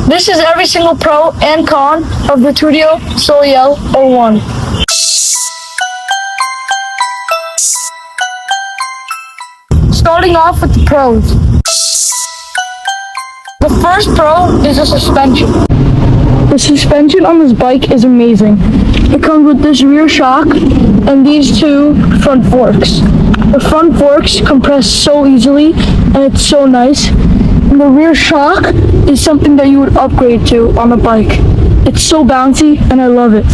This is every single pro and con of the Tuttio Soleil 01. Starting off with the pros. The first pro is the suspension. The suspension on this bike is amazing. It comes with this rear shock and these two front forks. The front forks compress so easily and it's so nice. And the rear shock is something that you would upgrade to on a bike. It's so bouncy and I love it.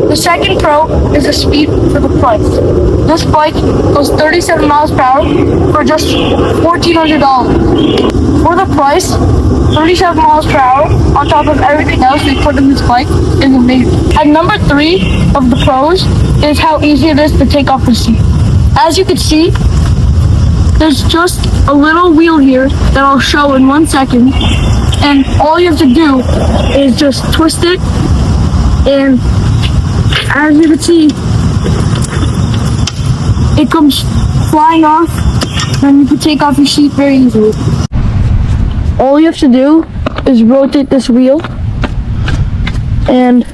The second pro is the speed for the price. This bike goes 37 miles per hour for just $1,400. For the price, 37 miles per hour on top of everything else we put in this bike is amazing. And number 3 of the pros is how easy it is to take off the seat. As you can see, there's just a little wheel here that I'll show in 1 second. And all you have to do is just twist it, and as you can see, it comes flying off and you can take off your seat very easily. All you have to do is rotate this wheel and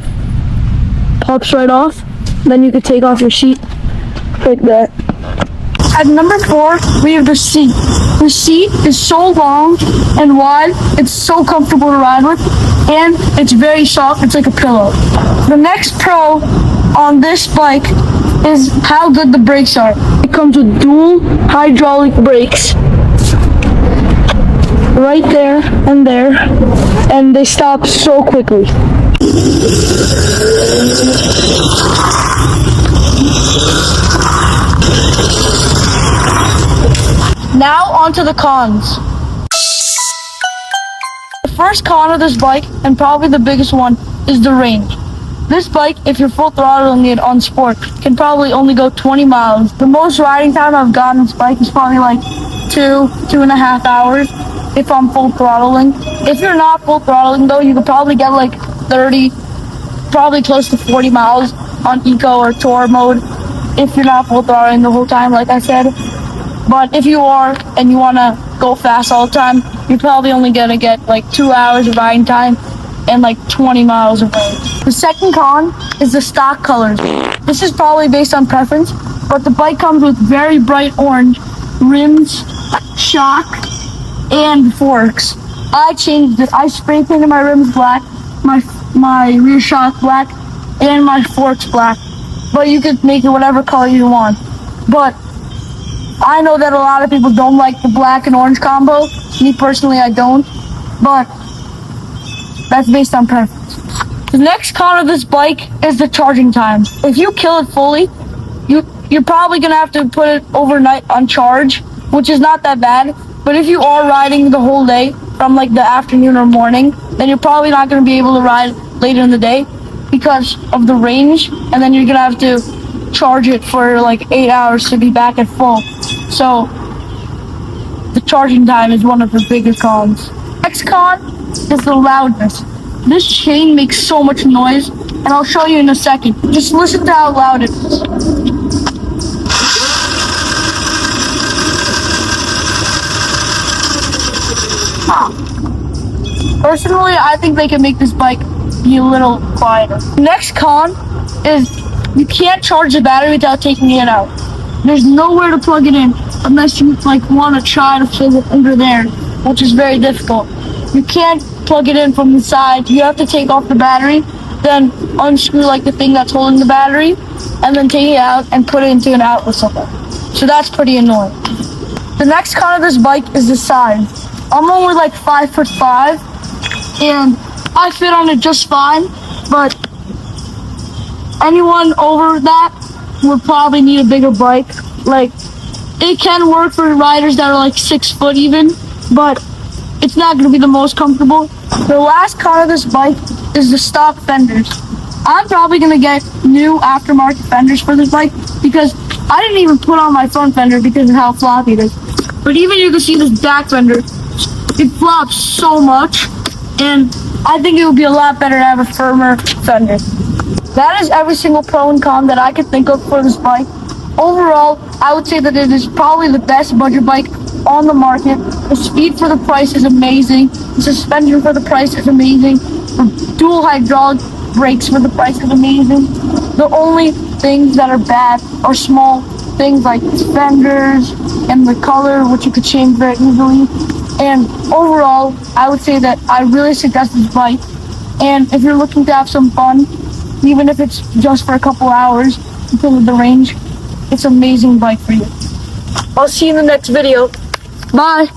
pops right off. Then you can take off your seat like that. At number 4, we have the seat. The seat is so long and wide, it's so comfortable to ride with, and it's very soft, it's like a pillow. The next pro on this bike is how good the brakes are. It comes with dual hydraulic brakes. Right there, and they stop so quickly. Now onto the cons. The first con of this bike, and probably the biggest one, is the range. This bike, if you're full throttling it on sport, can probably only go 20 miles. The most riding time I've gotten this bike is probably like 2.5 hours if I'm full throttling. If you're not full throttling though, you could probably get like 30, probably close to 40 miles on eco or tour mode if you're not full throttling the whole time, like I said. But if you are and you want to go fast all the time, you're probably only going to get like 2 hours of riding time and like 20 miles of range. The second con is the stock colors. This is probably based on preference, but the bike comes with very bright orange rims, shock, and forks. I changed it. I spray painted my rims black, my rear shock black, and my forks black. But you could make it whatever color you want. But I know that a lot of people don't like the black and orange combo. Me personally, I don't. But that's based on preference. The next con of this bike is the charging time. If you kill it fully, you're probably gonna have to put it overnight on charge, which is not that bad. But if you are riding the whole day from like the afternoon or morning, then you're probably not gonna be able to ride later in the day because of the range, and then you're gonna have to charge it for like 8 hours to be back at full. So the charging time is one of the biggest cons. Next con is the loudness. This chain makes so much noise, and I'll show you in a second. Just listen to how loud it is. Personally, I think they can make this bike be a little quieter. Next con is you can't charge the battery without taking it out. There's nowhere to plug it in unless you like want to try to fit it under there, which is very difficult. You can't plug it in from the side. You have to take off the battery, then unscrew like the thing that's holding the battery, and then take it out and put it into an outlet somewhere. So that's pretty annoying. The next con of this bike is the size. I'm only like 5'5", and I fit on it just fine, but anyone over that would probably need a bigger bike. Like, it can work for riders that are like 6 foot even, but it's not going to be the most comfortable. The last con of this bike is the stock fenders. I'm probably going to get new aftermarket fenders for this bike because I didn't even put on my front fender because of how floppy it is. But even you can see this back fender, it flops so much, and I think it would be a lot better to have a firmer fender. That is every single pro and con that I could think of for this bike. Overall, I would say that it is probably the best budget bike on the market. The speed for the price is amazing. The suspension for the price is amazing. The dual hydraulic brakes for the price is amazing. The only things that are bad are small things like fenders and the color, which you could change very easily. And overall, I would say that I really suggest this bike. And if you're looking to have some fun, even if it's just for a couple hours because of the range, it's an amazing bike for you. I'll see you in the next video. Bye.